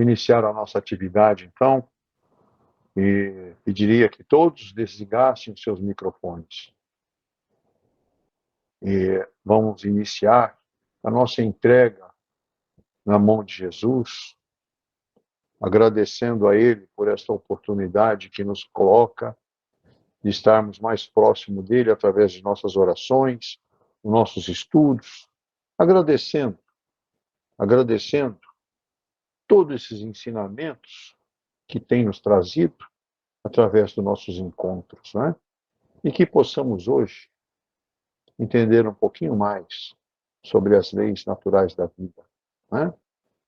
iniciar a nossa atividade, então, e pediria que todos desligassem os seus microfones. E vamos iniciar a nossa entrega na mão de Jesus, agradecendo a Ele por esta oportunidade que nos coloca de estarmos mais próximo dele através de nossas orações, nossos estudos, agradecendo todos esses ensinamentos que tem nos trazido através dos nossos encontros, né? E que possamos hoje entender um pouquinho mais sobre as leis naturais da vida, né?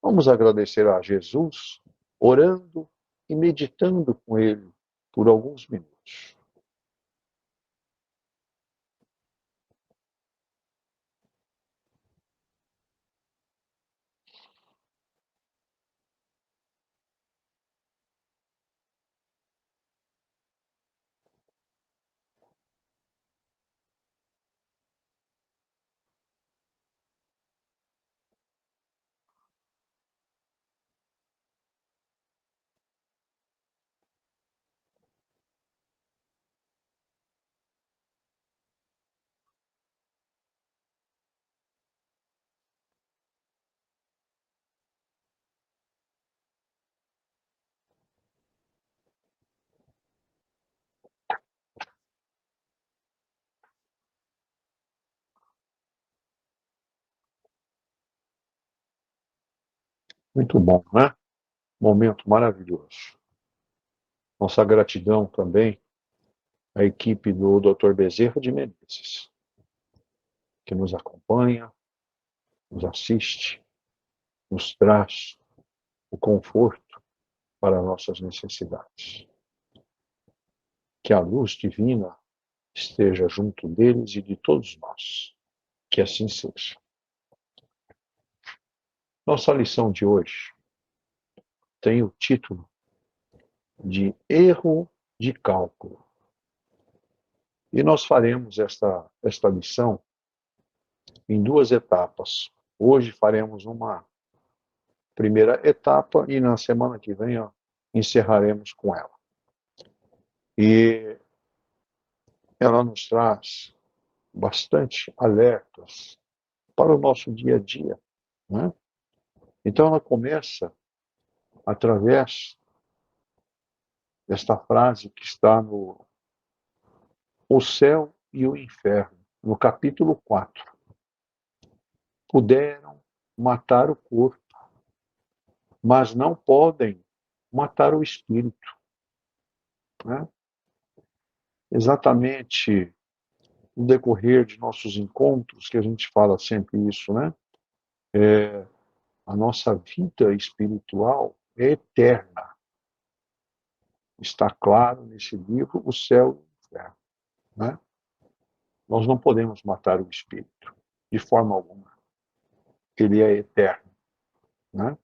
Vamos agradecer a Jesus, orando e meditando com Ele por alguns minutos. Muito bom, né? Momento maravilhoso. Nossa gratidão também à equipe do Dr. Bezerra de Menezes, que nos acompanha, nos assiste, nos traz o conforto para nossas necessidades. Que a luz divina esteja junto deles e de todos nós. Que assim seja. Nossa lição de hoje tem o título de Erro de Cálculo. E nós faremos esta lição em duas etapas. Hoje faremos uma primeira etapa e na semana que vem encerraremos com ela. E ela nos traz bastante alertas para o nosso dia a dia, né? Então ela começa através desta frase que está no O Céu e o Inferno, no capítulo 4. Puderam matar o corpo, mas não podem matar o espírito, né? Exatamente no decorrer de nossos encontros, que a gente fala sempre isso, né? A nossa vida espiritual é eterna. Está claro nesse livro, O Céu e o Inferno, né? Nós não podemos matar o espírito, de forma alguma. Ele é eterno, né?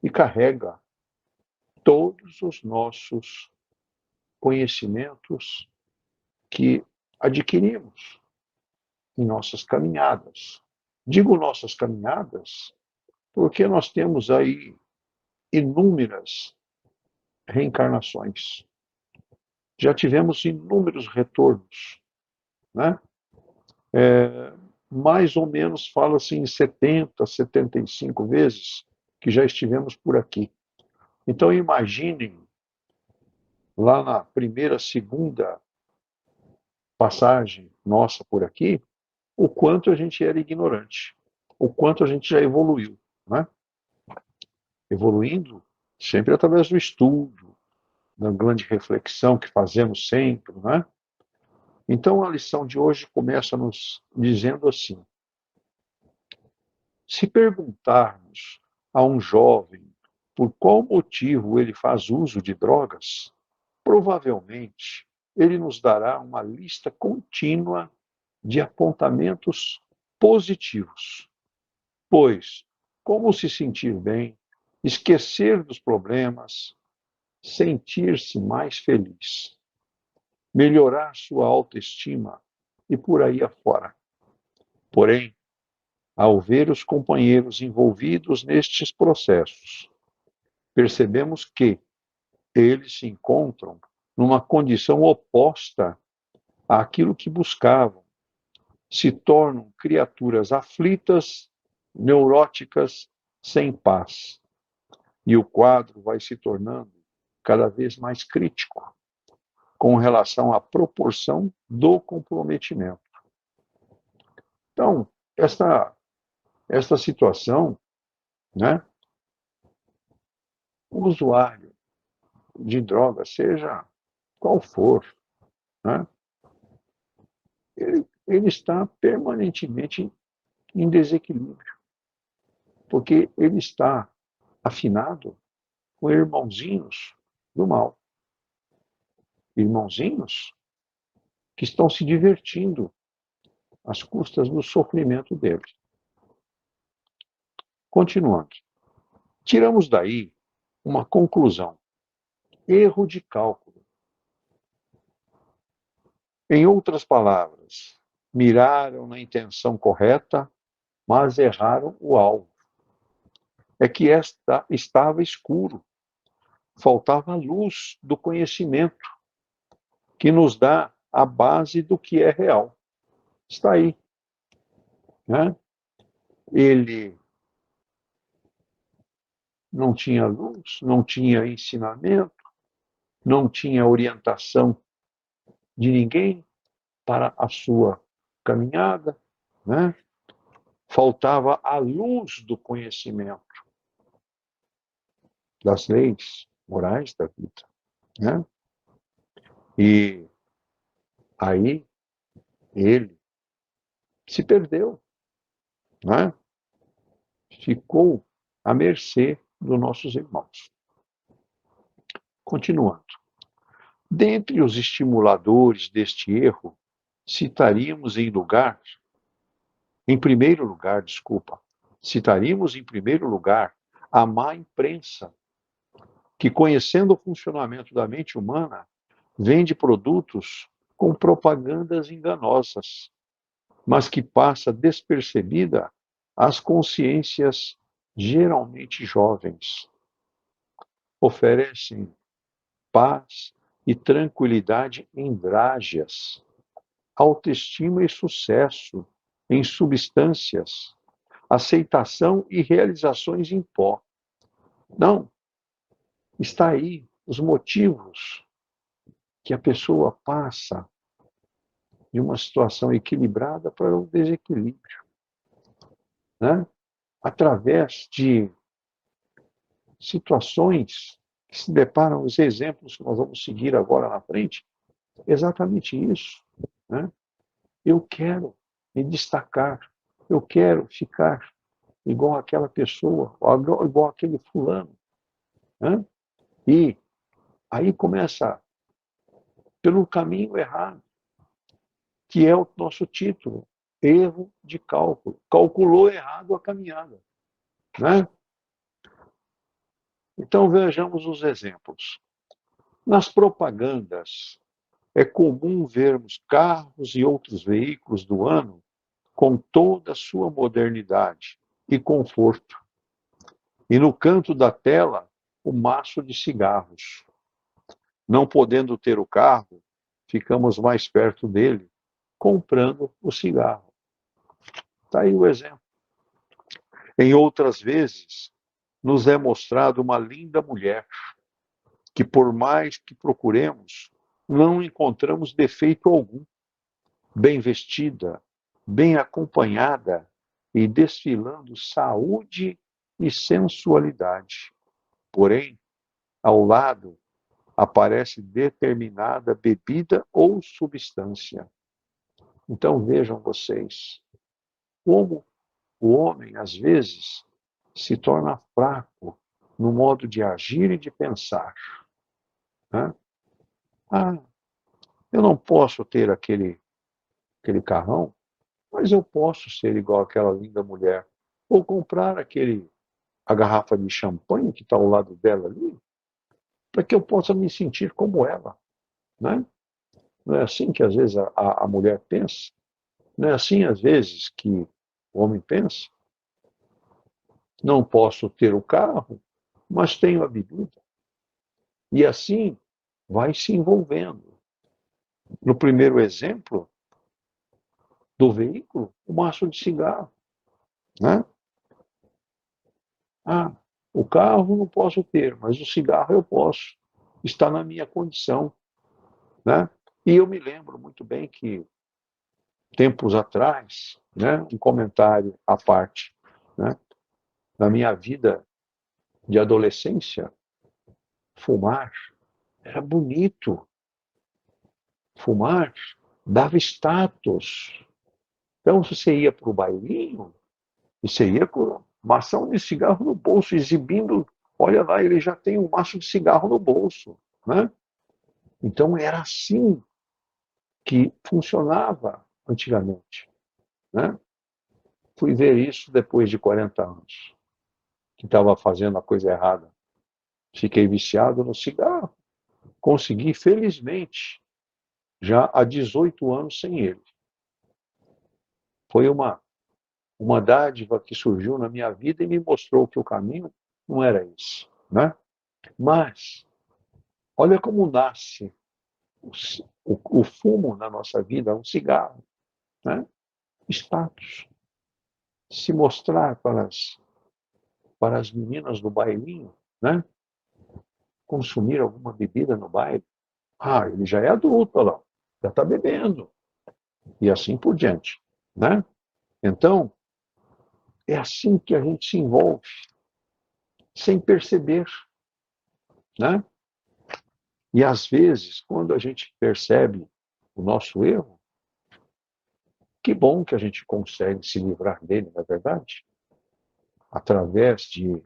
E carrega todos os nossos conhecimentos que adquirimos em nossas caminhadas. Digo nossas caminhadas porque nós temos aí inúmeras reencarnações. Já tivemos inúmeros retornos, né? Mais ou menos fala-se em 70, 75 vezes que já estivemos por aqui. Então imaginem lá na primeira, segunda passagem nossa por aqui, o quanto a gente era ignorante, o quanto a gente já evoluiu, né? Evoluindo sempre através do estudo, da grande reflexão que fazemos sempre, né? Então a lição de hoje começa nos dizendo assim: se perguntarmos a um jovem por qual motivo ele faz uso de drogas, provavelmente ele nos dará uma lista contínua de apontamentos positivos. Pois, como se sentir bem, esquecer dos problemas, sentir-se mais feliz, melhorar sua autoestima e por aí afora. Porém, ao ver os companheiros envolvidos nestes processos, percebemos que eles se encontram numa condição oposta àquilo que buscavam. Se tornam criaturas aflitas, neuróticas, sem paz. E o quadro vai se tornando cada vez mais crítico com relação à proporção do comprometimento. Então, esta situação, né, o usuário de droga, seja qual for, né, ele está permanentemente em desequilíbrio, porque ele está afinado com irmãozinhos do mal. Irmãozinhos que estão se divertindo às custas do sofrimento deles. Continuando. Tiramos daí uma conclusão. Erro de cálculo. Em outras palavras, miraram na intenção correta, mas erraram o alvo. É que estava escuro. Faltava a luz do conhecimento, que nos dá a base do que é real. Está aí. Né? Ele não tinha luz, não tinha ensinamento, não tinha orientação de ninguém para a sua caminhada, né? Faltava a luz do conhecimento das leis morais da vida, né? E aí ele se perdeu, né? Ficou à mercê dos nossos irmãos. Continuando. Dentre os estimuladores deste erro, citaríamos citaríamos em primeiro lugar a má imprensa, que, conhecendo o funcionamento da mente humana, vende produtos com propagandas enganosas, mas que passa despercebida às consciências geralmente jovens. Oferecem paz e tranquilidade em drágeas, autoestima e sucesso em substâncias, aceitação e realizações em pó. Não, está aí os motivos que a pessoa passa de uma situação equilibrada para o desequilíbrio, né? Através de situações que se deparam, os exemplos que nós vamos seguir agora na frente, exatamente isso, né? Eu quero me destacar, eu quero ficar igual aquela pessoa, igual aquele fulano, né? E aí começa pelo caminho errado, que é o nosso título, erro de cálculo. Calculou errado a caminhada, né? Então vejamos os exemplos. Nas propagandas, é comum vermos carros e outros veículos do ano com toda a sua modernidade e conforto. E no canto da tela, o maço de cigarros. Não podendo ter o carro, ficamos mais perto dele, comprando o cigarro. Está aí o exemplo. Em outras vezes, nos é mostrado uma linda mulher, que por mais que procuremos, não encontramos defeito algum. Bem vestida, bem acompanhada e desfilando saúde e sensualidade. Porém, ao lado aparece determinada bebida ou substância. Então vejam vocês como o homem, às vezes, se torna fraco no modo de agir e de pensar. Né? Ah, eu não posso ter aquele carrão, mas eu posso ser igual àquela linda mulher. Ou comprar a garrafa de champanhe que está ao lado dela ali, para que eu possa me sentir como ela. Né? Não é assim que às vezes a mulher pensa? Não é assim às vezes que o homem pensa? Não posso ter o carro, mas tenho a bebida. E assim vai se envolvendo. No primeiro exemplo do veículo, o maço de cigarro, né? Ah, o carro não posso ter, mas o cigarro eu posso. Está na minha condição, né? E eu me lembro muito bem que tempos atrás, né, um comentário à parte, né, na minha vida de adolescência, fumar era bonito. Fumar dava status. Então, se você ia para o bailinho, você ia com mação de cigarro no bolso, exibindo, olha lá, ele já tem um maço de cigarro no bolso, né? Então, era assim que funcionava antigamente, né? Fui ver isso depois de 40 anos, que estava fazendo a coisa errada. Fiquei viciado no cigarro. Consegui, felizmente, já há 18 anos sem ele. Foi uma dádiva que surgiu na minha vida e me mostrou que o caminho não era esse, né? Mas, olha como nasce o fumo na nossa vida, um cigarro, né? Status. Se mostrar para as meninas do bailinho, né? Consumir alguma bebida no baile. Ah, ele já é adulto, olha lá, já está bebendo. E assim por diante, né? Então, é assim que a gente se envolve, sem perceber, né? E às vezes, quando a gente percebe o nosso erro, que bom que a gente consegue se livrar dele, não é verdade? Através de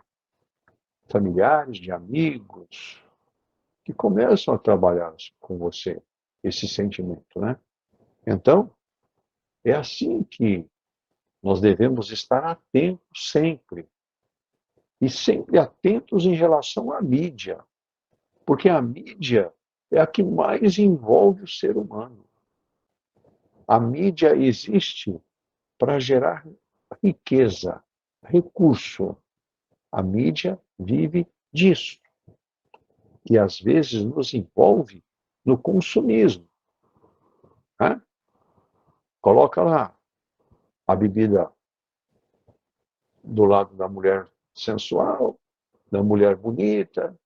familiares, de amigos, que começam a trabalhar com você esse sentimento, né? Então, é assim que nós devemos estar atentos sempre. E sempre atentos em relação à mídia. Porque a mídia é a que mais envolve o ser humano. A mídia existe para gerar riqueza, recurso. A mídia vive disso. E às vezes nos envolve no consumismo, né? Coloca lá a bebida do lado da mulher sensual, da mulher bonita,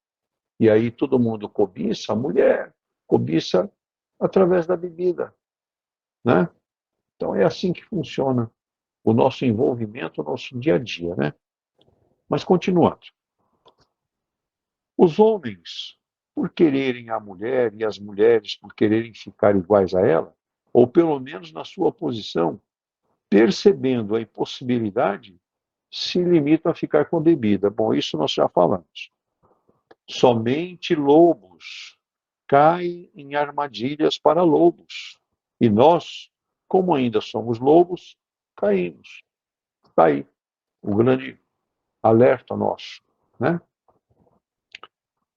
e aí todo mundo cobiça a mulher, cobiça através da bebida, né? Então é assim que funciona o nosso envolvimento, o nosso dia a dia, né? Mas continuando. Os homens, por quererem a mulher e as mulheres por quererem ficar iguais a ela, ou pelo menos na sua posição, percebendo a impossibilidade, se limitam a ficar com a bebida. Bom, isso nós já falamos. Somente lobos caem em armadilhas para lobos. E nós, como ainda somos lobos, caímos. Está aí o grande alerta nosso, né?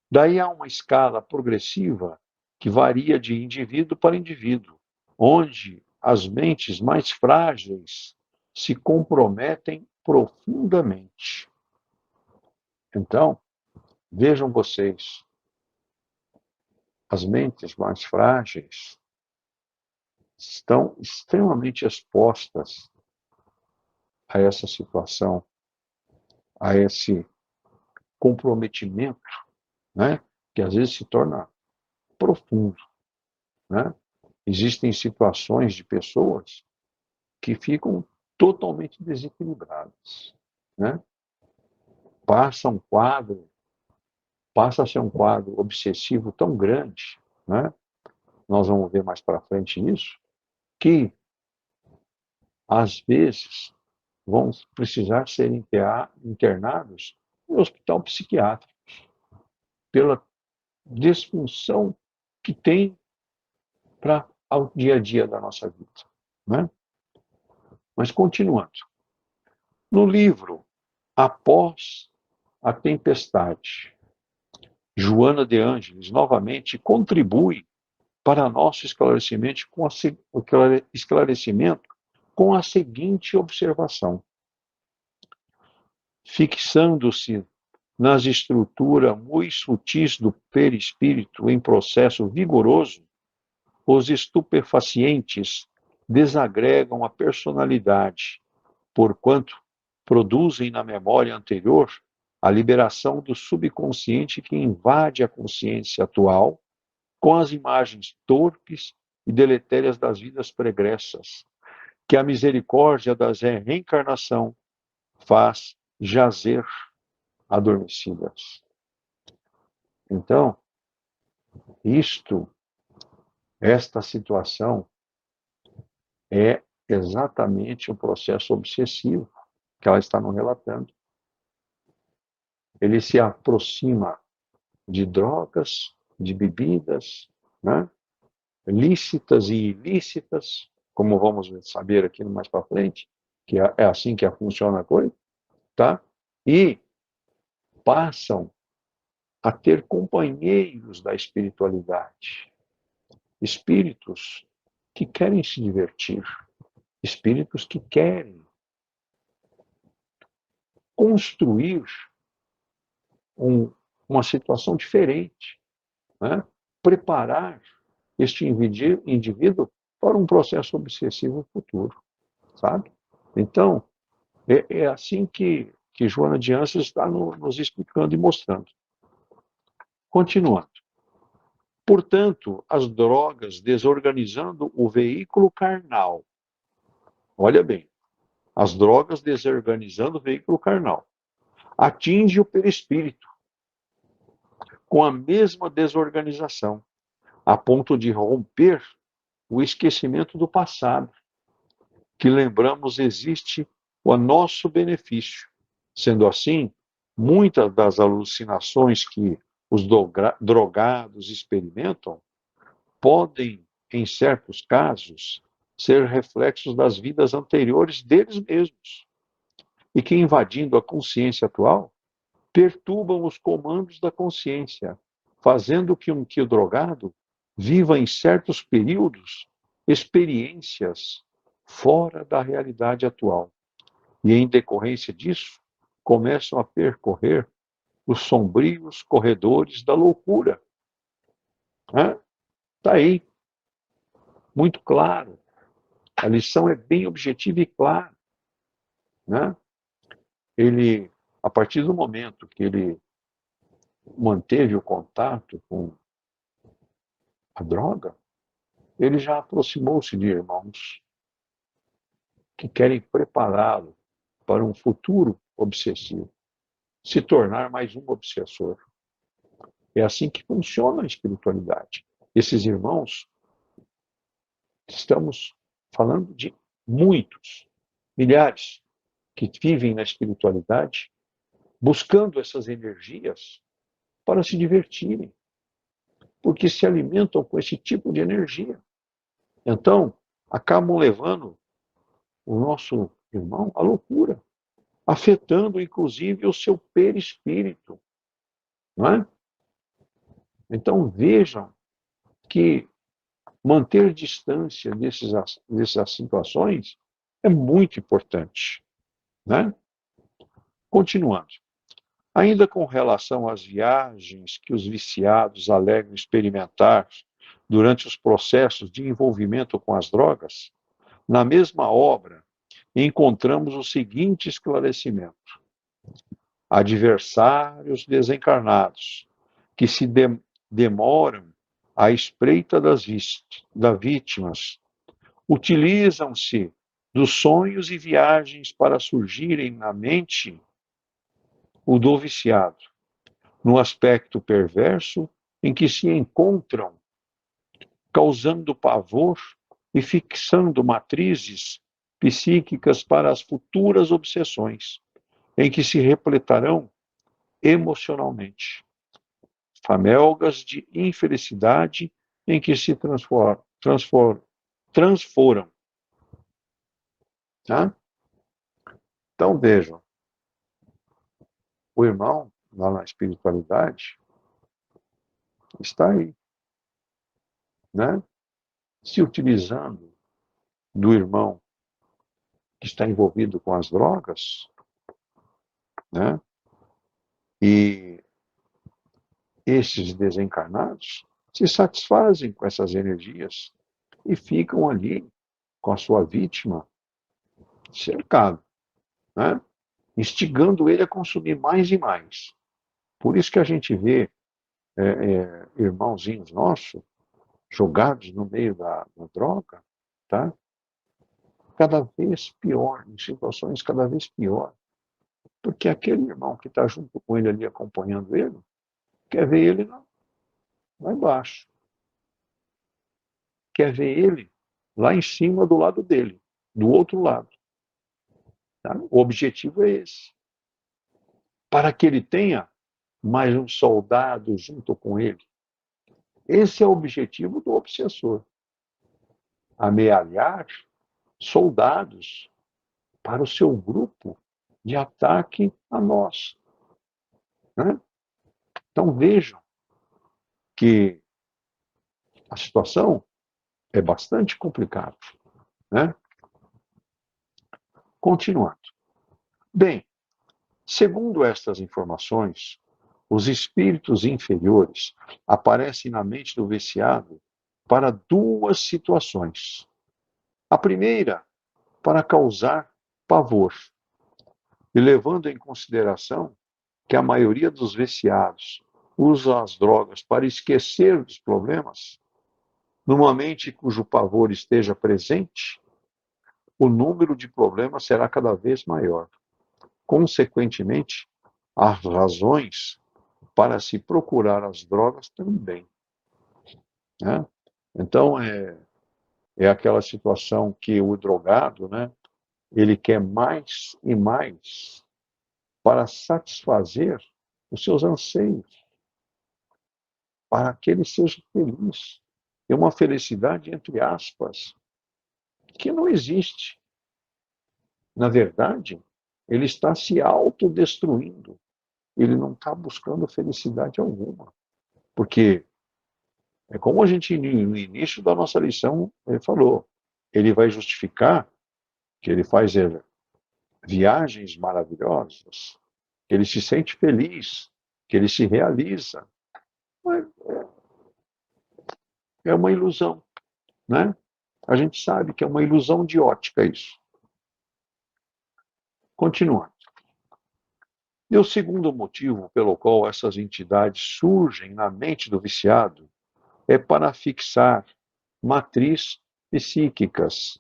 Daí há uma escala progressiva que varia de indivíduo para indivíduo, onde as mentes mais frágeis se comprometem profundamente. Então, vejam vocês, as mentes mais frágeis estão extremamente expostas a essa situação, a esse comprometimento, né, que às vezes se torna profundo, né? Existem situações de pessoas que ficam totalmente desequilibradas, né? Passa um quadro, passa a ser um quadro obsessivo tão grande, né? Nós vamos ver mais para frente isso, que às vezes vão precisar ser internados no hospital psiquiátrico pela disfunção que tem para o dia a dia da nossa vida, né? Mas continuando. No livro Após a Tempestade, Joana de Ângeles novamente contribui para nosso esclarecimento com a seguinte observação: fixando-se nas estruturas muito sutis do perispírito em processo vigoroso, os estupefacientes desagregam a personalidade, porquanto produzem na memória anterior a liberação do subconsciente que invade a consciência atual com as imagens torpes e deletérias das vidas pregressas, que a misericórdia da reencarnação faz jazer adormecidas. Então, esta situação é exatamente o processo obsessivo que ela está nos relatando. Ele se aproxima de drogas, de bebidas, né? Lícitas e ilícitas, como vamos saber aqui mais para frente, que é assim que funciona a coisa, tá? E passam a ter companheiros da espiritualidade, espíritos que querem se divertir, espíritos que querem construir uma situação diferente, né? Preparar este indivíduo para um processo obsessivo futuro, sabe? Então, é assim que Joana de Anjos está nos explicando e mostrando. Continuando. Portanto, as drogas desorganizando o veículo carnal. Olha bem, as drogas desorganizando o veículo carnal. Atinge o perispírito com a mesma desorganização, a ponto de romper o esquecimento do passado, que lembramos existe a nosso benefício. Sendo assim, muitas das alucinações que os drogados experimentam podem, em certos casos, ser reflexos das vidas anteriores deles mesmos, e que, invadindo a consciência atual, perturbam os comandos da consciência, fazendo que o drogado viva em certos períodos experiências fora da realidade atual. E, em decorrência disso, começam a percorrer os sombrios corredores da loucura. Está aí, muito claro. A lição é bem objetiva e clara. Né? Ele, a partir do momento que ele manteve o contato com a droga, ele já aproximou-se de irmãos que querem prepará-lo para um futuro obsessivo, se tornar mais um obsessor. É assim que funciona a espiritualidade. Esses irmãos, estamos falando de muitos, milhares, que vivem na espiritualidade, buscando essas energias para se divertirem, porque se alimentam com esse tipo de energia. Então, acabam levando o nosso irmão à loucura, afetando inclusive o seu perispírito, não é? Então vejam que manter distância dessas situações é muito importante, né? Continuando. Ainda com relação às viagens que os viciados alegam experimentar durante os processos de envolvimento com as drogas, na mesma obra encontramos o seguinte esclarecimento: adversários desencarnados que se demoram à espreita das vítimas, utilizam-se dos sonhos e viagens para surgirem na mente o do viciado, no aspecto perverso em que se encontram, causando pavor e fixando matrizes psíquicas para as futuras obsessões, em que se repletarão emocionalmente. Famelgas de infelicidade em que se transforam. Tá? Então, vejam, o irmão, lá na espiritualidade, está aí, né? Se utilizando do irmão que está envolvido com as drogas, né? E esses desencarnados se satisfazem com essas energias e ficam ali com a sua vítima cercado, né? Instigando ele a consumir mais e mais. Por isso que a gente vê irmãozinhos nossos jogados no meio da droga, tá? Cada vez pior, em situações cada vez pior. Porque aquele irmão que está junto com ele ali, acompanhando ele, quer ver ele lá embaixo. Quer ver ele lá em cima, do lado dele, do outro lado. Tá? O objetivo é esse. Para que ele tenha mais um soldado junto com ele. Esse é o objetivo do obsessor. Amealhar soldados para o seu grupo de ataque a nós. Né? Então vejam que a situação é bastante complicada. Né? Continuando. Bem, segundo estas informações, os espíritos inferiores aparecem na mente do viciado para duas situações. A primeira, para causar pavor, e levando em consideração que a maioria dos viciados usa as drogas para esquecer dos problemas, numa mente cujo pavor esteja presente, o número de problemas será cada vez maior. Consequentemente, as razões para se procurar as drogas também. Né? Então, é aquela situação que o drogado, né, ele quer mais e mais para satisfazer os seus anseios, para que ele seja feliz. É uma felicidade, entre aspas, que não existe. Na verdade, ele está se autodestruindo. Ele não está buscando felicidade alguma. Porque é como a gente, no início da nossa lição, ele falou, ele vai justificar que ele faz viagens maravilhosas, que ele se sente feliz, que ele se realiza. Mas é uma ilusão, né? A gente sabe que é uma ilusão de ótica isso. Continuando. E o segundo motivo pelo qual essas entidades surgem na mente do viciado é para fixar matriz psíquicas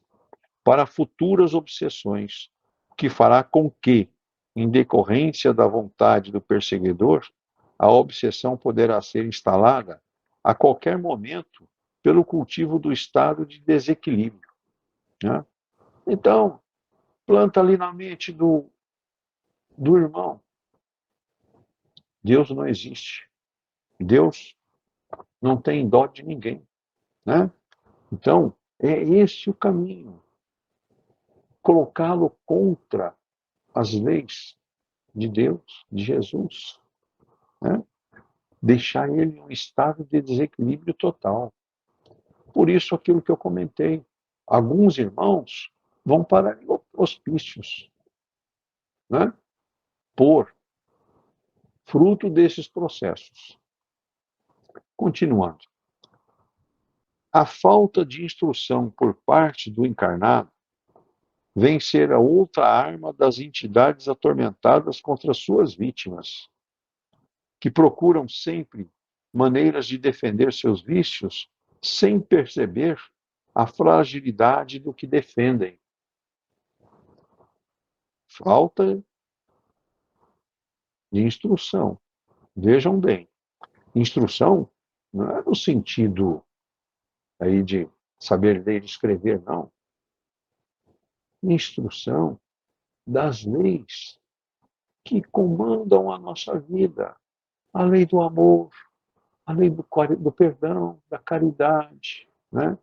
para futuras obsessões, o que fará com que, em decorrência da vontade do perseguidor, a obsessão poderá ser instalada a qualquer momento pelo cultivo do estado de desequilíbrio. Né? Então, planta ali na mente do irmão. Deus não existe. Deus não tem dó de ninguém. Né? Então, é esse o caminho. Colocá-lo contra as leis de Deus, de Jesus. Né? Deixar ele em um estado de desequilíbrio total. Por isso, aquilo que eu comentei. Alguns irmãos vão para hospícios, né? Por fruto desses processos. Continuando. A falta de instrução por parte do encarnado vem ser a outra arma das entidades atormentadas contra suas vítimas, que procuram sempre maneiras de defender seus vícios sem perceber a fragilidade do que defendem. Falta de instrução. Vejam bem, instrução não é no sentido aí de saber ler e escrever, não. Instrução das leis que comandam a nossa vida. A lei do amor, a lei do perdão, da caridade, né?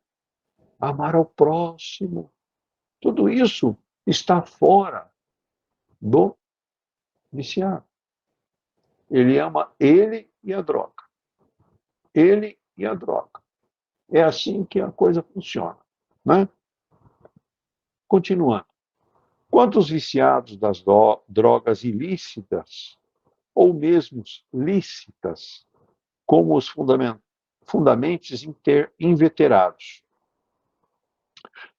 Amar ao próximo. Tudo isso está fora do viciado. Ele ama ele e a droga. Ele e a droga. É assim que a coisa funciona. Né? Continuando. Quantos viciados das drogas ilícitas ou mesmo lícitas, como os fundamentos inveterados.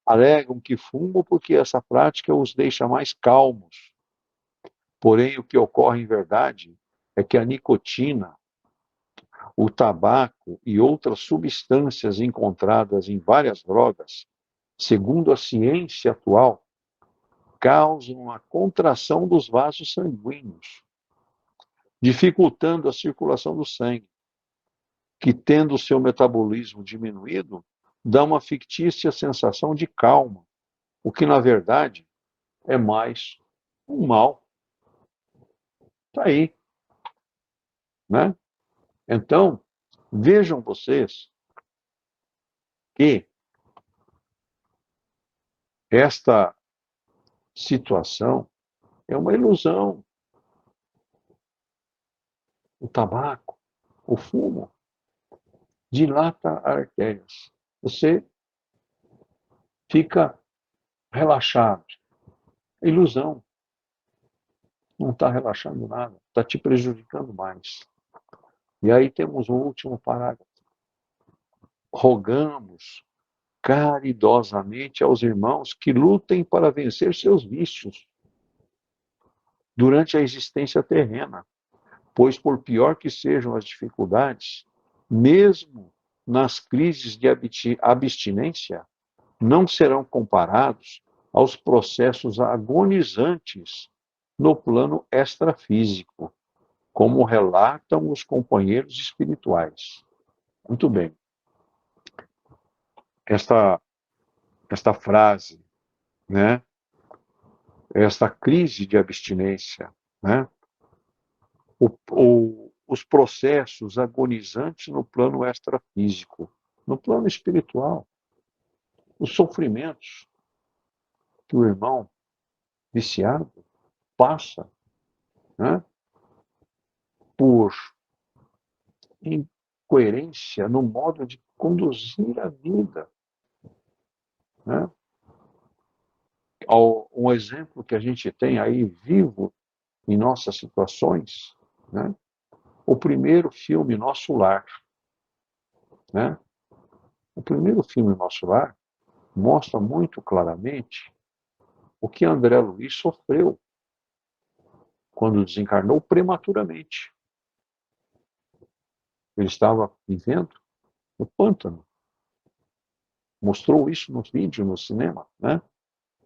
Alegam que fumam porque essa prática os deixa mais calmos. Porém, o que ocorre em verdade é que a nicotina, o tabaco e outras substâncias encontradas em várias drogas, segundo a ciência atual, causam a contração dos vasos sanguíneos, dificultando a circulação do sangue, que, tendo seu metabolismo diminuído, dá uma fictícia sensação de calma, o que, na verdade, é mais um mal. Está aí, né? Então, vejam vocês que esta situação é uma ilusão. O tabaco, o fumo, dilata artérias. Você fica relaxado. Ilusão. Não está relaxando nada. Está te prejudicando mais. E aí temos o último parágrafo. Rogamos caridosamente aos irmãos que lutem para vencer seus vícios durante a existência terrena, pois por pior que sejam as dificuldades, mesmo nas crises de abstinência, não serão comparados aos processos agonizantes no plano extrafísico, como relatam os companheiros espirituais. Muito bem. Esta frase, né? Esta crise de abstinência, né? Os processos agonizantes no plano extrafísico, no plano espiritual, os sofrimentos que o irmão viciado passa, né? Por incoerência no modo de conduzir a vida, né? Um exemplo que a gente tem aí vivo em nossas situações, né? O primeiro filme Nosso Lar, né? O primeiro filme Nosso Lar mostra muito claramente o que André Luiz sofreu quando desencarnou prematuramente. Ele estava vivendo no pântano. Mostrou isso no vídeo, no cinema, né?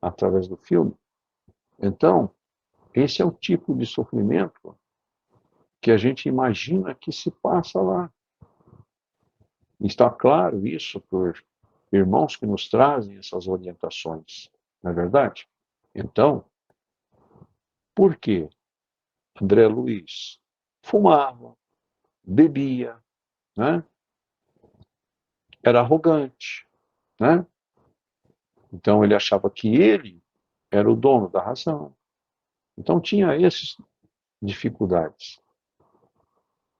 Através do filme. Então, esse é o tipo de sofrimento que a gente imagina que se passa lá. Está claro isso por irmãos que nos trazem essas orientações, não é verdade? Então, por quê? André Luiz fumava, bebia, né? Era arrogante, né? Então ele achava que ele era o dono da razão. Então tinha essas dificuldades.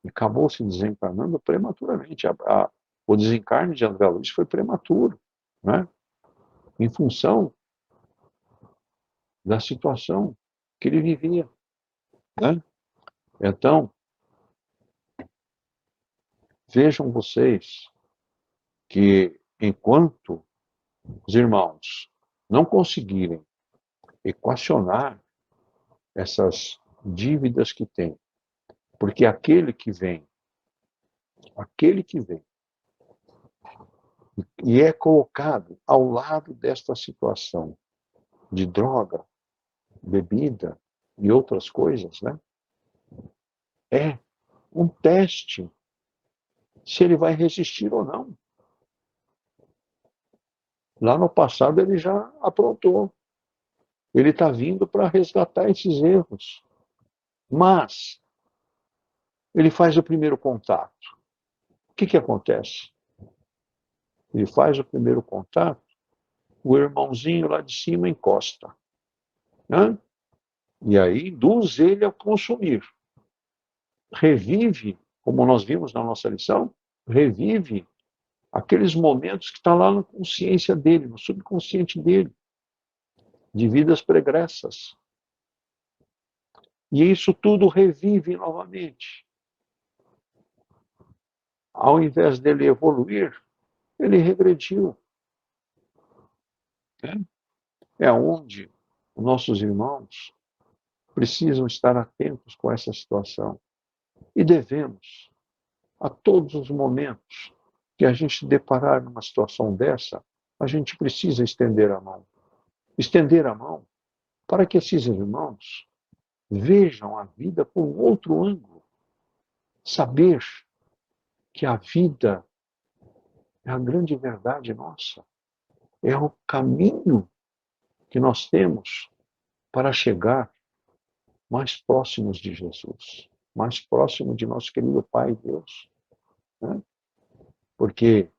E acabou se desencarnando prematuramente. O desencarne de André Luiz foi prematuro, né? Em função da situação que ele vivia, né? Então, vejam vocês que enquanto os irmãos não conseguirem equacionar essas dívidas que têm, porque aquele que vem e é colocado ao lado desta situação de droga, bebida e outras coisas, né? É um teste se ele vai resistir ou não. Lá no passado ele já aprontou. Ele está vindo para resgatar esses erros. Mas ele faz o primeiro contato. O que acontece? Ele faz o primeiro contato, o irmãozinho lá de cima encosta, né? E aí induz ele a consumir. Revive, como nós vimos na nossa lição, revive aqueles momentos que está lá na consciência dele, no subconsciente dele, de vidas pregressas. E isso tudo revive novamente. Ao invés dele evoluir, ele regrediu. Né? É onde os nossos irmãos precisam estar atentos com essa situação. E devemos, a todos os momentos que a gente deparar numa situação dessa, a gente precisa estender a mão. Estender a mão para que esses irmãos vejam a vida por um outro ângulo. Saber que a vida é a grande verdade nossa. É o caminho que nós temos para chegar mais próximos de Jesus, mais próximo de nosso querido Pai Deus. Né? Porque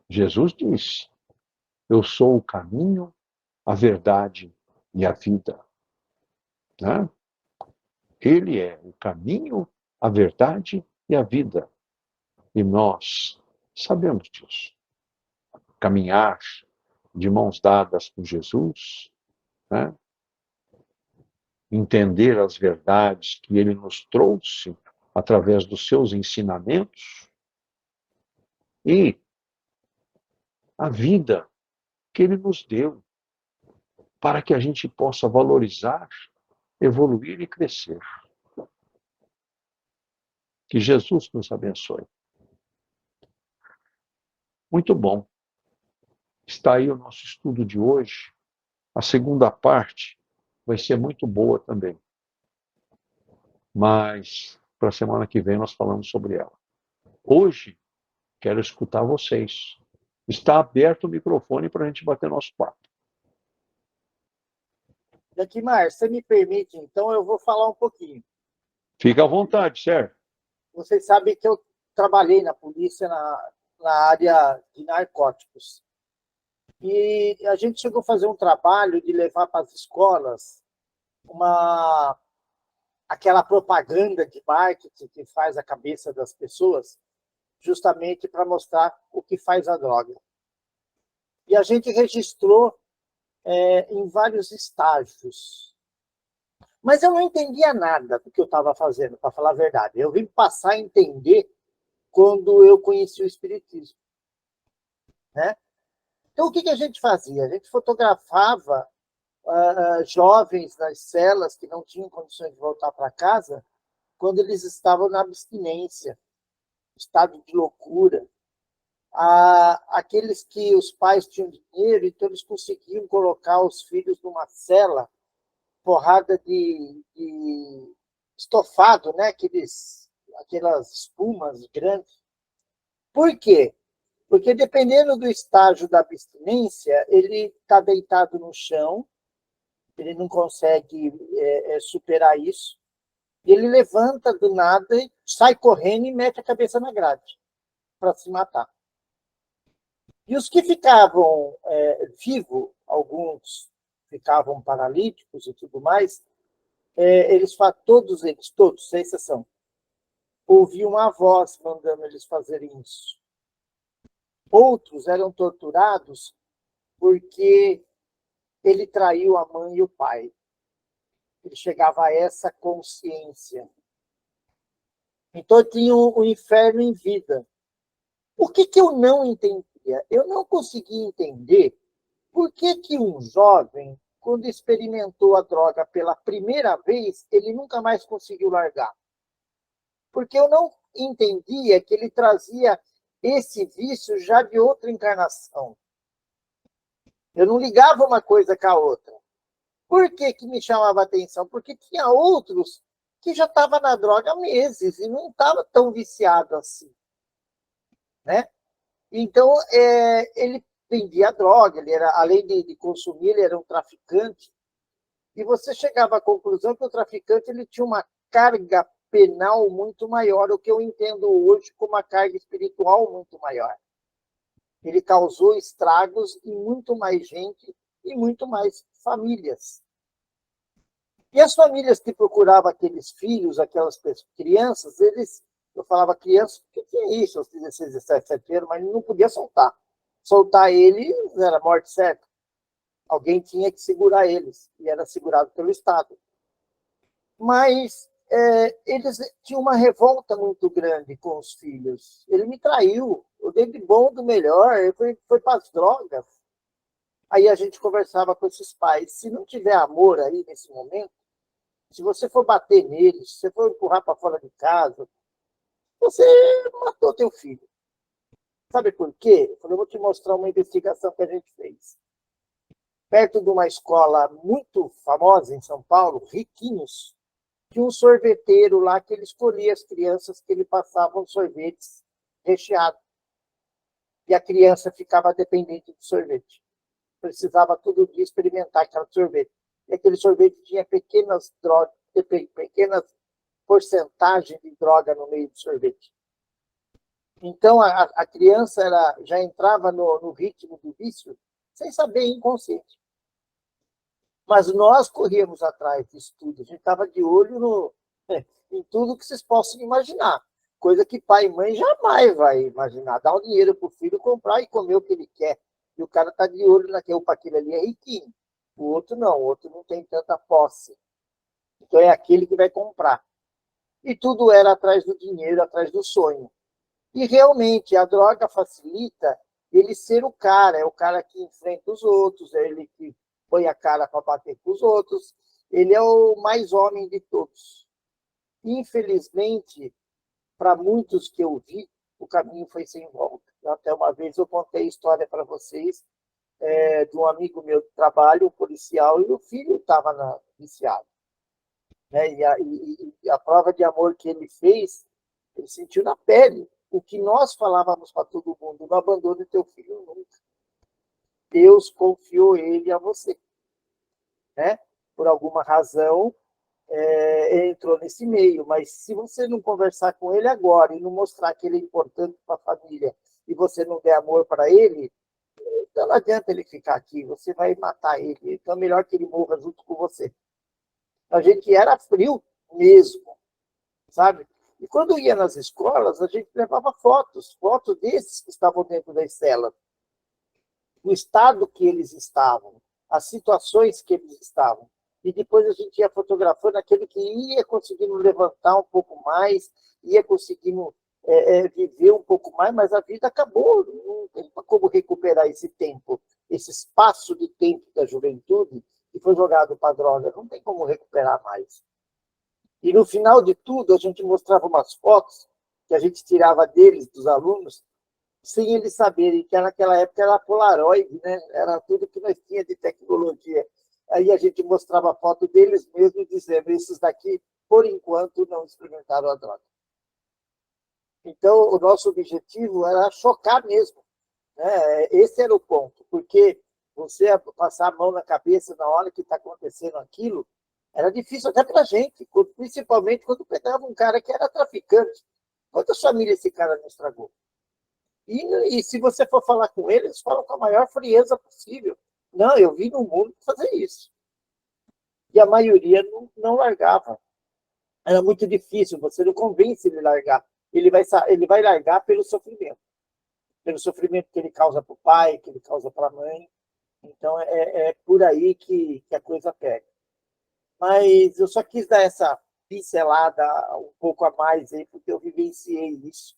Jesus disse: eu sou o caminho, a verdade e a vida. Né? Ele é o caminho, a verdade e a vida. E nós sabemos disso. Caminhar de mãos dadas com Jesus, né? Entender as verdades que ele nos trouxe através dos seus ensinamentos e a vida que ele nos deu para que a gente possa valorizar, evoluir e crescer. Que Jesus nos abençoe. Muito bom. Está aí o nosso estudo de hoje. A segunda parte vai ser muito boa também. Mas para a semana que vem nós falamos sobre ela. Hoje, quero escutar vocês. Está aberto o microfone para a gente bater nosso papo. Jaquimar, você me permite, então eu vou falar um pouquinho. Fica à vontade, certo? Vocês sabem que eu trabalhei na polícia na área de narcóticos. E a gente chegou a fazer um trabalho de levar para as escolas aquela propaganda de marketing que faz a cabeça das pessoas, justamente para mostrar o que faz a droga. E a gente registrou em vários estágios. Mas eu não entendia nada do que eu estava fazendo, para falar a verdade. Eu vim passar a entender quando eu conheci o Espiritismo. Né? Então, o que a gente fazia? A gente fotografava jovens nas celas que não tinham condições de voltar para casa quando eles estavam na abstinência, estado de loucura. Aqueles que os pais tinham dinheiro, então eles conseguiam colocar os filhos numa cela forrada de estofado, né? Aquelas espumas grandes. Por quê? Porque dependendo do estágio da abstinência, ele está deitado no chão, ele não consegue superar isso, e ele levanta do nada, sai correndo e mete a cabeça na grade para se matar. E os que ficavam vivos, alguns ficavam paralíticos e tudo mais, todos eles, sem exceção, ouviam uma voz mandando eles fazerem isso. Outros eram torturados porque ele traiu a mãe e o pai. Ele chegava a essa consciência. Então tinha o inferno em vida. Por que eu não entendia? Eu não conseguia entender por que um jovem, quando experimentou a droga pela primeira vez, ele nunca mais conseguiu largar. Porque eu não entendia que ele trazia esse vício já de outra encarnação. Eu não ligava uma coisa com a outra. Por que me chamava a atenção? Porque tinha outros que já estavam na droga há meses e não estava tão viciado assim. Né? Então, ele vendia droga, ele era, além de consumir, ele era um traficante. E você chegava à conclusão que o traficante ele tinha uma carga penal muito maior, o que eu entendo hoje como uma carga espiritual muito maior. Ele causou estragos em muito mais gente e muito mais famílias. E as famílias que procuravam aqueles filhos, aquelas crianças, eu falava criança, o que é isso, aos 16, 17, 17 anos, mas não podia soltar. Soltar ele era morte certa. Alguém tinha que segurar eles, e era segurado pelo Estado. Mas eles tinham uma revolta muito grande com os filhos. Ele me traiu, eu dei de bom do melhor, ele foi para as drogas. Aí a gente conversava com esses pais. Se não tiver amor aí nesse momento, se você for bater neles, se você for empurrar para fora de casa, você matou teu filho. Sabe por quê? Eu falei, eu vou te mostrar uma investigação que a gente fez. Perto de uma escola muito famosa em São Paulo, Riquinhos, tinha um sorveteiro lá que ele escolhia as crianças que ele passava os sorvetes recheados. E a criança ficava dependente do sorvete. Precisava todo dia experimentar aquele sorvete. E aquele sorvete tinha pequenas drogas, pequenas porcentagens de droga no meio do sorvete. Então, a criança já entrava no ritmo do vício sem saber, inconsciente. Mas nós corríamos atrás disso tudo. A gente estava de olho em tudo que vocês possam imaginar. Coisa que pai e mãe jamais vai imaginar. Dar o dinheiro para o filho comprar e comer o que ele quer. E o cara está de olho naquele, opa, aquele ali é riquinho. O outro não, o outro não tem tanta posse. Então é aquele que vai comprar. E tudo era atrás do dinheiro, atrás do sonho. E realmente a droga facilita ele ser o cara, é o cara que enfrenta os outros, é ele que põe a cara para bater com os outros, ele é o mais homem de todos. Infelizmente, para muitos que eu vi, o caminho foi sem volta. Até uma vez eu contei a história para vocês de um amigo meu de trabalho, um policial, e o filho estava viciado. Né? E a prova de amor que ele fez, ele sentiu na pele. O que nós falávamos para todo mundo, não abandone teu filho nunca. Deus confiou ele a você. Né? Por alguma razão, entrou nesse meio, mas se você não conversar com ele agora e não mostrar que ele é importante para a família e você não der amor para ele, então não adianta ele ficar aqui, você vai matar ele. Então é melhor que ele morra junto com você. A gente era frio mesmo, sabe? E quando ia nas escolas, a gente levava fotos desses que estavam dentro das celas, o estado que eles estavam, as situações que eles estavam. E depois a gente ia fotografando aquele que ia conseguindo levantar um pouco mais, ia conseguindo viver um pouco mais, mas a vida acabou, não tem como recuperar esse tempo, esse espaço de tempo da juventude que foi jogado para a droga, não tem como recuperar mais. E no final de tudo, a gente mostrava umas fotos que a gente tirava deles, dos alunos, sem eles saberem que naquela época era Polaroid, né? Era tudo que nós tínhamos de tecnologia. Aí a gente mostrava a foto deles mesmo, dizendo, esses daqui, por enquanto, não experimentaram a droga. Então, o nosso objetivo era chocar mesmo. Né? Esse era o ponto, porque você passar a mão na cabeça na hora que está acontecendo aquilo, era difícil até para a gente, principalmente quando pegava um cara que era traficante. Quantas famílias esse cara não estragou? E se você for falar com eles, eles falam com a maior frieza possível. Não, eu vim no mundo fazer isso. E a maioria não largava. Era muito difícil, você não convence ele a largar. Ele vai largar pelo sofrimento. Pelo sofrimento que ele causa para o pai, que ele causa para a mãe. Então, é por aí que a coisa pega. Mas eu só quis dar essa pincelada um pouco a mais aí, porque eu vivenciei isso.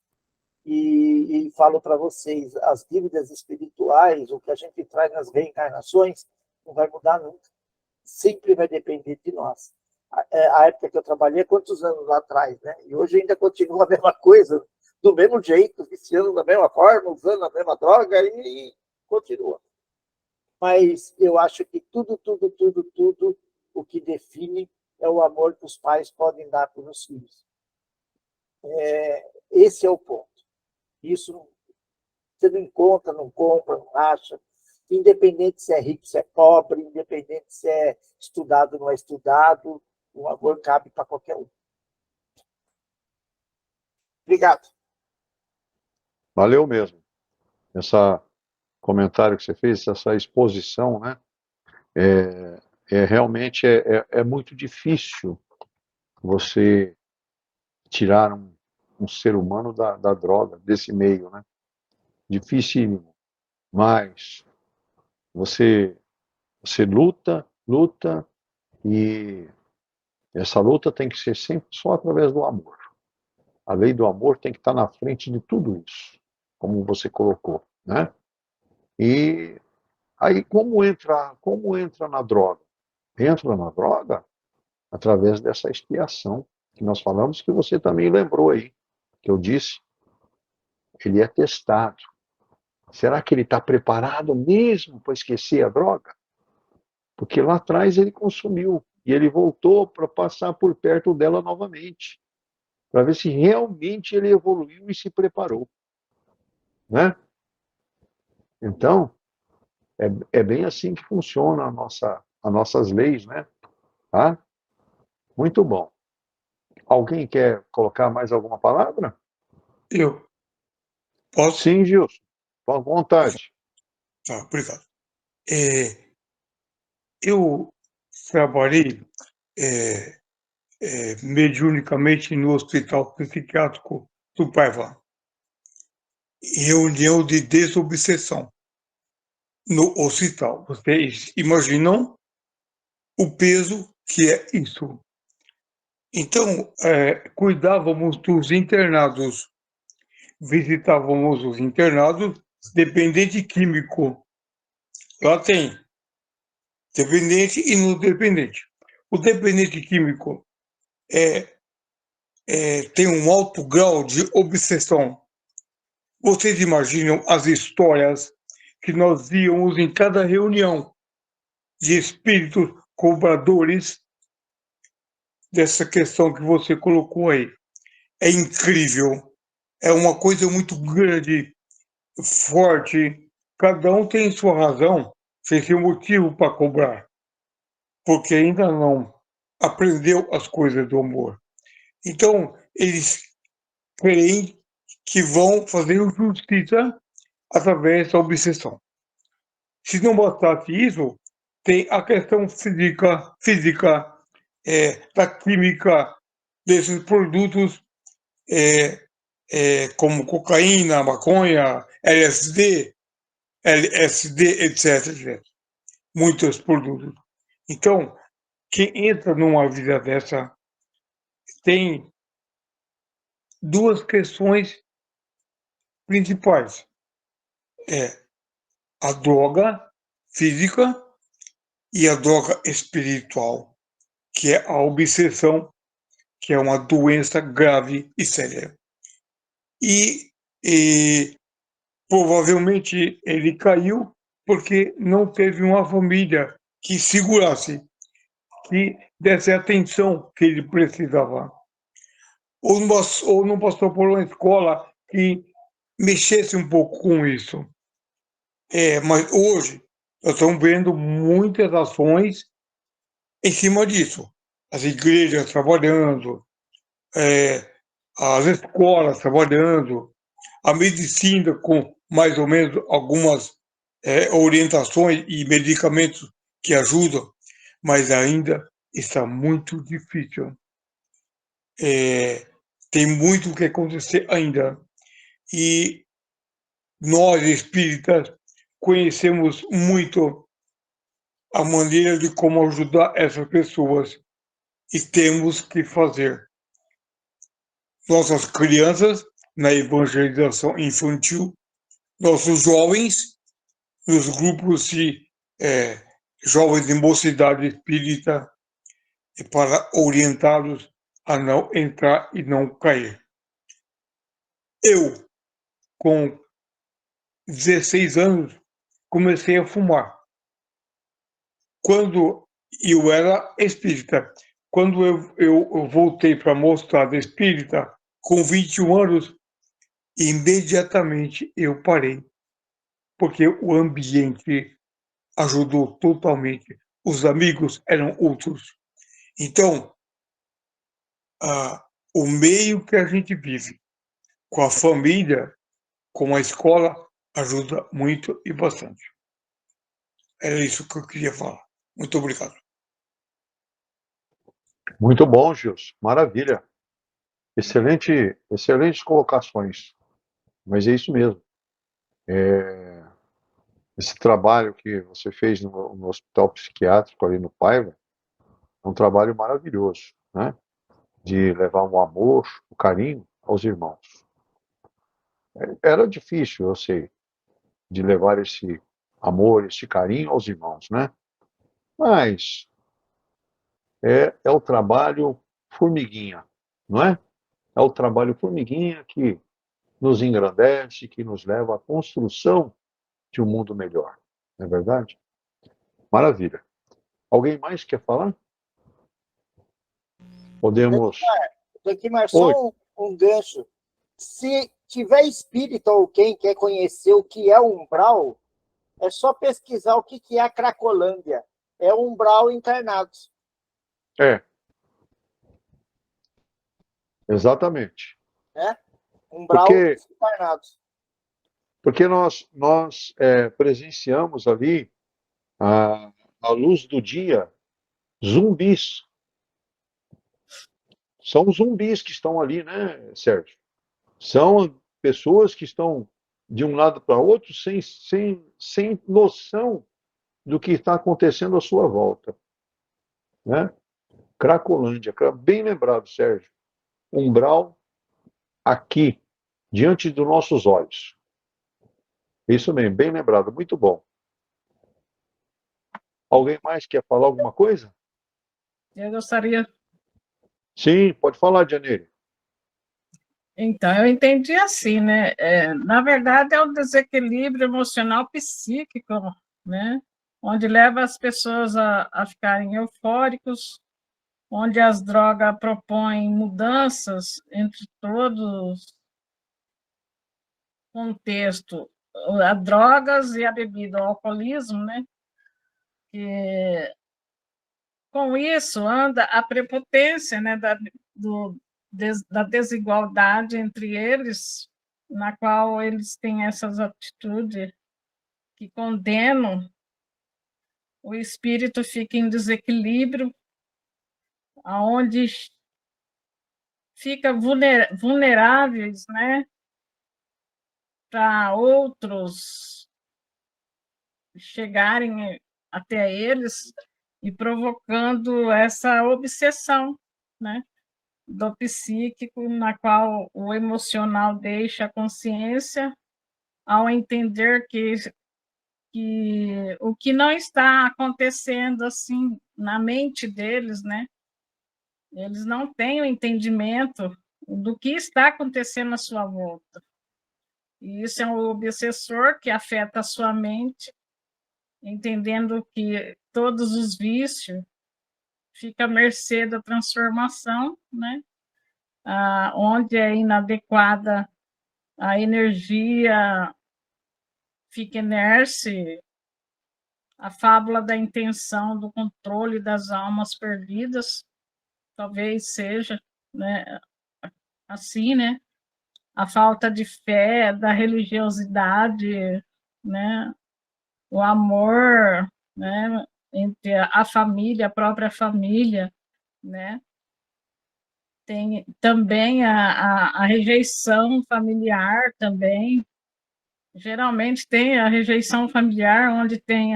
E falo para vocês, as dívidas espirituais, o que a gente traz nas reencarnações, não vai mudar nunca. Sempre vai depender de nós. A época que eu trabalhei, quantos anos lá atrás, né? E hoje ainda continua a mesma coisa, do mesmo jeito, viciando da mesma forma, usando a mesma droga e continua. Mas eu acho que tudo o que define é o amor que os pais podem dar para os filhos. Esse é o ponto. Isso você não encontra, não compra, não acha. Independente se é rico, se é pobre, independente se é estudado ou não é estudado, o amor cabe para qualquer um. Obrigado. Valeu mesmo. Esse comentário que você fez, essa exposição, né? Realmente é muito difícil você tirar um ser humano da droga, desse meio, né? Dificílimo. Mas você luta e Essa luta tem que ser sempre só através do amor. A lei do amor tem que estar na frente de tudo isso, como você colocou, né? E aí como entra na droga? Entra na droga através dessa expiação que nós falamos, que você também lembrou aí, que eu disse, ele é testado. Será que ele está preparado mesmo para esquecer a droga? Porque lá atrás ele consumiu e ele voltou para passar por perto dela novamente, para ver se realmente ele evoluiu e se preparou, né? Então, é bem assim que funciona as nossas leis, né? Tá? Muito bom. Alguém quer colocar mais alguma palavra? Eu posso? Sim, Gilson. Com vontade. Tá, obrigado. Eu trabalhei é, mediunicamente no Hospital Psiquiátrico do Paiva, reunião de desobsessão no hospital. Vocês imaginam o peso que é isso? Então, cuidávamos dos internados, visitávamos os internados, dependente químico. Lá tem dependente e não dependente. O dependente químico tem um alto grau de obsessão. Vocês imaginam as histórias que nós víamos em cada reunião de espíritos cobradores dessa questão que você colocou aí? É incrível. É uma coisa muito grande, forte. Cada um tem sua razão, tem seu motivo para cobrar, porque ainda não aprendeu as coisas do amor. Então, eles creem que vão fazer justiça através da obsessão. Se não bastasse isso, tem a questão física da química desses produtos, como cocaína, maconha, LSD, etc. Muitos produtos. Então, quem entra numa vida dessa tem duas questões principais. A droga física e a droga espiritual, que é a obsessão, que é uma doença grave e séria. E provavelmente ele caiu porque não teve uma família que segurasse, que desse a atenção que ele precisava. Ou não passou por uma escola que mexesse um pouco com isso. Mas hoje nós estamos vendo muitas ações em cima disso. As igrejas trabalhando, as escolas trabalhando, a medicina com mais ou menos algumas orientações e medicamentos que ajudam, mas ainda está muito difícil. Tem muito o que acontecer ainda. E nós, espíritas, conhecemos muito a maneira de como ajudar essas pessoas e temos que fazer. Nossas crianças na evangelização infantil, nossos jovens nos grupos de jovens de mocidade espírita, e para orientá-los a não entrar e não cair. Eu, com 16 anos, comecei a fumar. Quando eu era espírita, quando eu voltei para a mocidade espírita, com 21 anos, imediatamente eu parei, porque o ambiente ajudou totalmente. Os amigos eram outros. Então, o meio que a gente vive, com a família, com a escola, ajuda muito e bastante. Era isso que eu queria falar. Muito obrigado. Muito bom, Gilson. Maravilha. Excelentes colocações. Mas é isso mesmo. Esse trabalho que você fez no hospital psiquiátrico ali no Paiva é um trabalho maravilhoso. né? De levar um amor, um carinho aos irmãos. Era difícil, eu sei, de levar esse amor, esse carinho aos irmãos, né? Mas é o trabalho formiguinha, não é? É o trabalho formiguinha que nos engrandece, que nos leva à construção de um mundo melhor. Não é verdade? Maravilha. Alguém mais quer falar? Podemos. Daqui mais Oi. só um gancho. Se tiver espírito ou quem quer conhecer o que é o umbral, é só pesquisar o que é a Cracolândia. É o umbral encarnado. É, exatamente. Né? Umbral Porque, encarnado. porque nós presenciamos ali, à, à luz do dia, zumbis. São zumbis que estão ali, né, Sérgio? São pessoas que estão de um lado para outro sem noção do que está acontecendo à sua volta. Né? Cracolândia, bem lembrado, Sérgio. Umbral aqui, diante dos nossos olhos. Isso mesmo, bem lembrado, muito bom. Alguém mais quer falar alguma coisa? Eu gostaria. Sim, pode falar, Janeiro. Então, eu entendi assim, né? Na verdade, é um desequilíbrio emocional psíquico, né? Onde leva as pessoas a ficarem eufóricos, onde as drogas propõem mudanças entre todos contexto, as drogas e a bebida, o alcoolismo, né? Que, com isso anda a prepotência, né, da desigualdade entre eles, na qual eles têm essas atitudes que condenam, o espírito fica em desequilíbrio, aonde fica vulneráveis, né, para outros chegarem até eles e provocando essa obsessão, né, do psíquico, na qual o emocional deixa a consciência ao entender que o que não está acontecendo assim na mente deles, né? Eles não têm o entendimento do que está acontecendo à sua volta. E isso é um obsessor que afeta a sua mente, entendendo que todos os vícios ficam à mercê da transformação, né? Onde é inadequada a energia, fica inerte, a fábula da intenção, do controle das almas perdidas, talvez seja, né, assim, né? A falta de fé, da religiosidade, né? O amor, né? Entre a família, a própria família, né? Tem também a rejeição familiar também. Geralmente tem a rejeição familiar, onde tem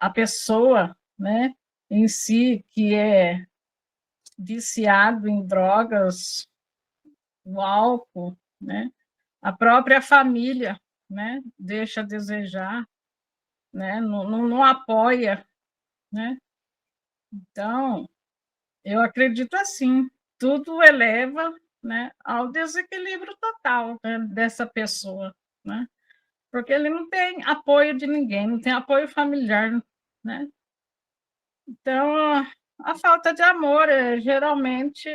a pessoa, né, em si, que é viciado em drogas, no álcool, né? A própria família, né, deixa a desejar, né, não apoia, né? Então, eu acredito assim, tudo eleva, né, ao desequilíbrio total, né, dessa pessoa, né? Porque ele não tem apoio de ninguém, não tem apoio familiar, né? Então, a falta de amor, geralmente,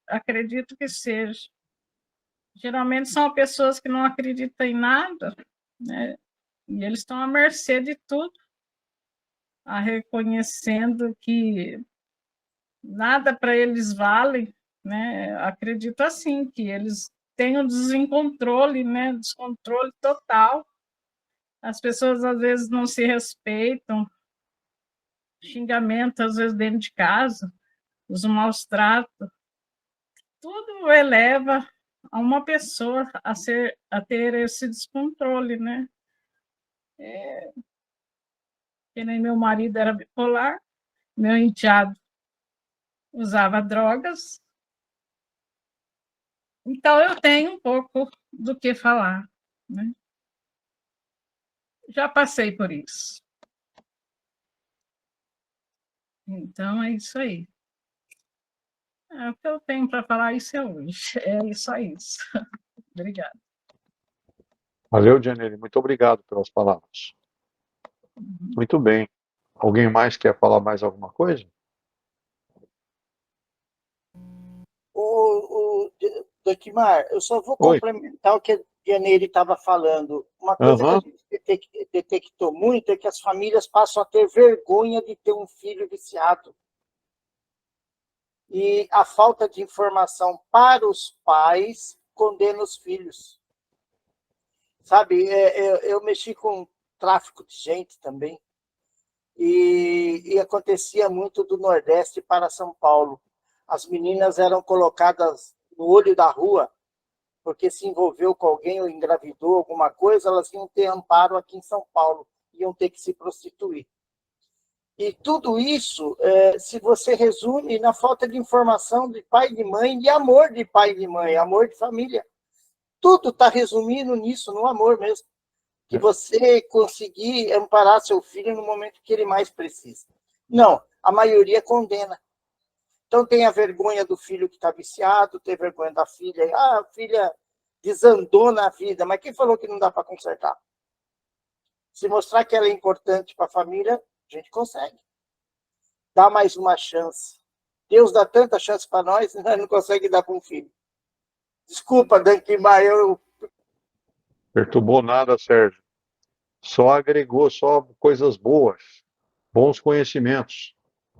acredito que seja. Geralmente são pessoas que não acreditam em nada, né? E eles estão à mercê de tudo, reconhecendo que nada para eles vale, né? Acredito assim, que eles têm um descontrole, né? Descontrole total. As pessoas às vezes não se respeitam, xingamento às vezes dentro de casa, os maus tratos, tudo eleva a uma pessoa a ter esse descontrole, né? Que nem meu marido era bipolar, meu enteado usava drogas. Então, eu tenho um pouco do que falar, né? Já passei por isso. Então, é isso aí. O que eu tenho para falar isso é hoje. É só isso. Obrigada. Valeu, Janine. Muito obrigado pelas palavras. Muito bem. Alguém mais quer falar mais alguma coisa? Daqui, eu só vou Oi. complementar o que a Dianeire estava falando. Uma coisa que a gente detectou muito é que as famílias passam a ter vergonha de ter um filho viciado. E a falta de informação para os pais condena os filhos. Sabe, eu mexi com tráfico de gente também. E acontecia muito do Nordeste para São Paulo. As meninas eram colocadas no olho da rua, porque se envolveu com alguém ou engravidou alguma coisa, elas iam ter amparo aqui em São Paulo, iam ter que se prostituir. E tudo isso, se você resume na falta de informação de pai e de mãe, de amor de pai e de mãe, amor de família. Tudo está resumindo nisso, no amor mesmo. Que você conseguir amparar seu filho no momento que ele mais precisa. Não, a maioria condena. Então tem a vergonha do filho que está viciado, tem vergonha da filha. Ah, a filha desandou na vida, mas quem falou que não dá para consertar? Se mostrar que ela é importante para a família, a gente consegue. Dá mais uma chance. Deus dá tanta chance para nós, nós não consegue dar para um filho. Desculpa, Dankimar, eu... Perturbou nada, Sérgio. Só agregou só coisas boas, bons conhecimentos.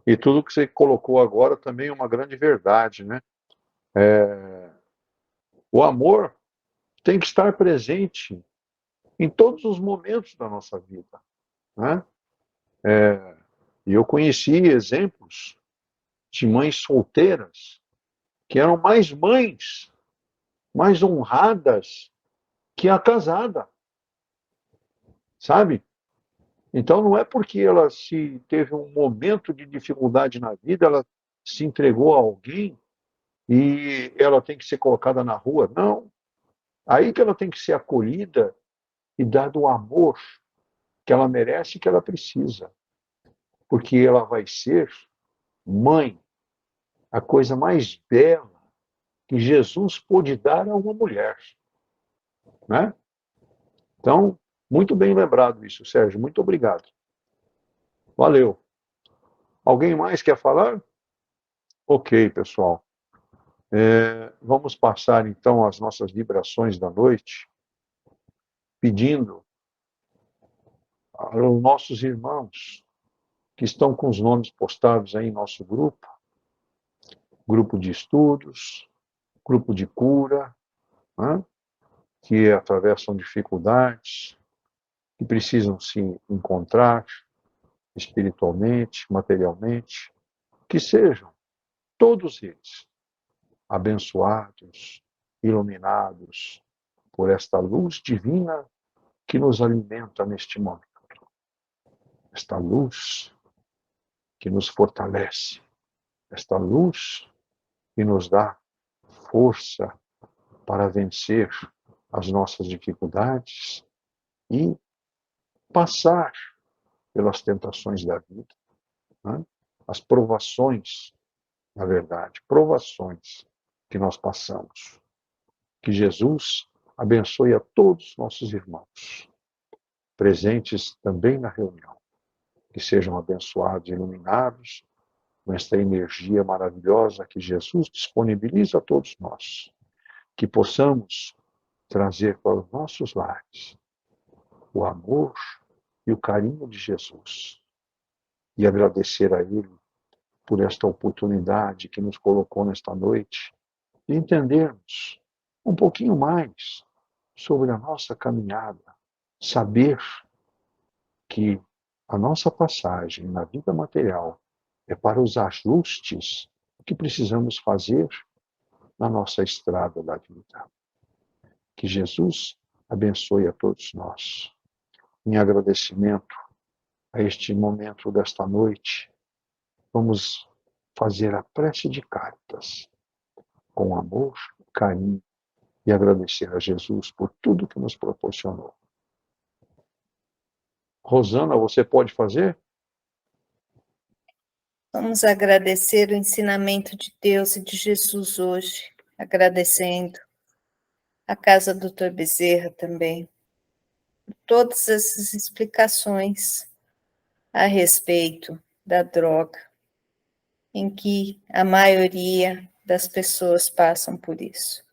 E tudo que você colocou agora também é uma grande verdade, né? O amor tem que estar presente em todos os momentos da nossa vida, né? E eu conheci exemplos de mães solteiras que eram mais mães, mais honradas que a casada, sabe? Então não é porque ela se teve um momento de dificuldade na vida, ela se entregou a alguém e ela tem que ser colocada na rua. Não. Aí que ela tem que ser acolhida e dado o amor que ela merece e que ela precisa. Porque ela vai ser mãe, a coisa mais bela que Jesus pôde dar a uma mulher, né? Então, muito bem lembrado isso, Sérgio. Muito obrigado. Valeu. Alguém mais quer falar? Ok, pessoal. Vamos passar então as nossas vibrações da noite, pedindo aos nossos irmãos que estão com os nomes postados aí em nosso grupo, grupo de estudos, grupo de cura, né, que atravessam dificuldades, que precisam se encontrar espiritualmente, materialmente, que sejam todos eles abençoados, iluminados por esta luz divina que nos alimenta neste momento. Esta luz que nos fortalece, esta luz que nos dá força para vencer as nossas dificuldades e passar pelas tentações da vida, né? As provações, na verdade, provações que nós passamos. Que Jesus abençoe a todos os nossos irmãos, presentes também na reunião, que sejam abençoados e iluminados com esta energia maravilhosa que Jesus disponibiliza a todos nós, que possamos trazer para os nossos lares o amor e o carinho de Jesus e agradecer a Ele por esta oportunidade que nos colocou nesta noite de entendermos um pouquinho mais sobre a nossa caminhada, saber que a nossa passagem na vida material é para os ajustes que precisamos fazer na nossa estrada da vida. Que Jesus abençoe a todos nós. Em agradecimento a este momento desta noite, vamos fazer a prece de cartas com amor, carinho e agradecer a Jesus por tudo que nos proporcionou. Rosana, você pode fazer? Vamos agradecer o ensinamento de Deus e de Jesus hoje, agradecendo a Casa do Dr. Bezerra também, por todas essas explicações a respeito da droga, em que a maioria das pessoas passam por isso.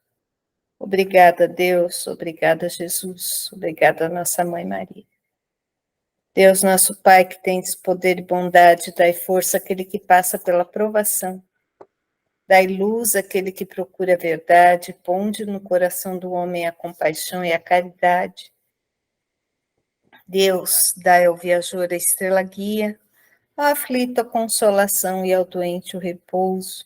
Obrigada, Deus, obrigada, Jesus, obrigada, Nossa Mãe Maria. Deus, nosso Pai, que tens poder e bondade, dai força àquele que passa pela provação. Dai luz àquele que procura a verdade, ponde no coração do homem a compaixão e a caridade. Deus, dai ao viajor a estrela guia, ao aflito a consolação e ao doente o repouso.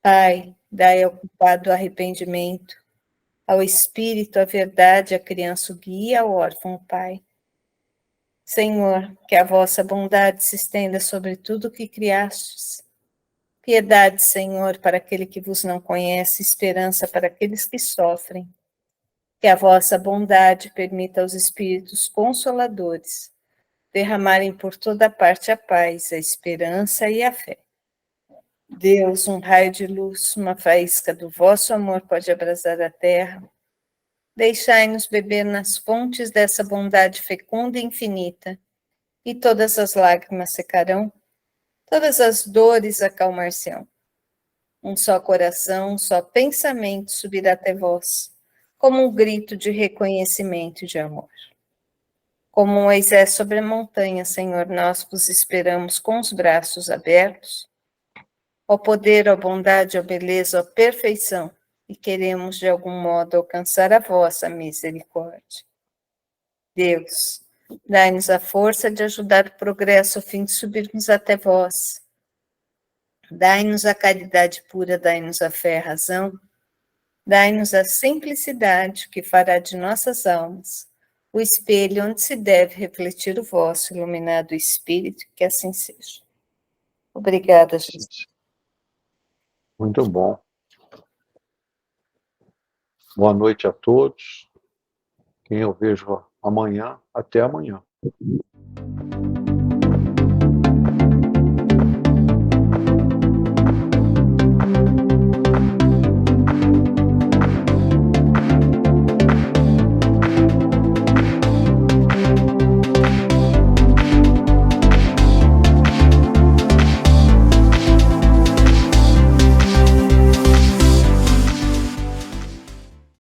Pai, dai ao culpado o arrependimento, ao espírito a verdade, à criança o guia, ao órfão o pai. Senhor, que a vossa bondade se estenda sobre tudo o que criastes. Piedade, Senhor, para aquele que vos não conhece, esperança para aqueles que sofrem. Que a vossa bondade permita aos espíritos consoladores derramarem por toda parte a paz, a esperança e a fé. Deus, um raio de luz, uma faísca do vosso amor pode abrasar a terra. Deixai-nos beber nas fontes dessa bondade fecunda e infinita, e todas as lágrimas secarão, todas as dores acalmar-se-ão. Um só coração, um só pensamento subirá até vós, como um grito de reconhecimento e de amor. Como Moisés sobre a montanha, Senhor, nós vos esperamos com os braços abertos. Ó poder, ó bondade, ó beleza, ó perfeição, e queremos de algum modo alcançar a vossa misericórdia. Deus, dai-nos a força de ajudar o progresso a fim de subirmos até vós. Dai-nos a caridade pura, dai-nos a fé e a razão, dai-nos a simplicidade que fará de nossas almas o espelho onde se deve refletir o vosso iluminado Espírito, que assim seja. Obrigada, Jesus. Muito bom. Boa noite a todos. Quem eu vejo amanhã, até amanhã.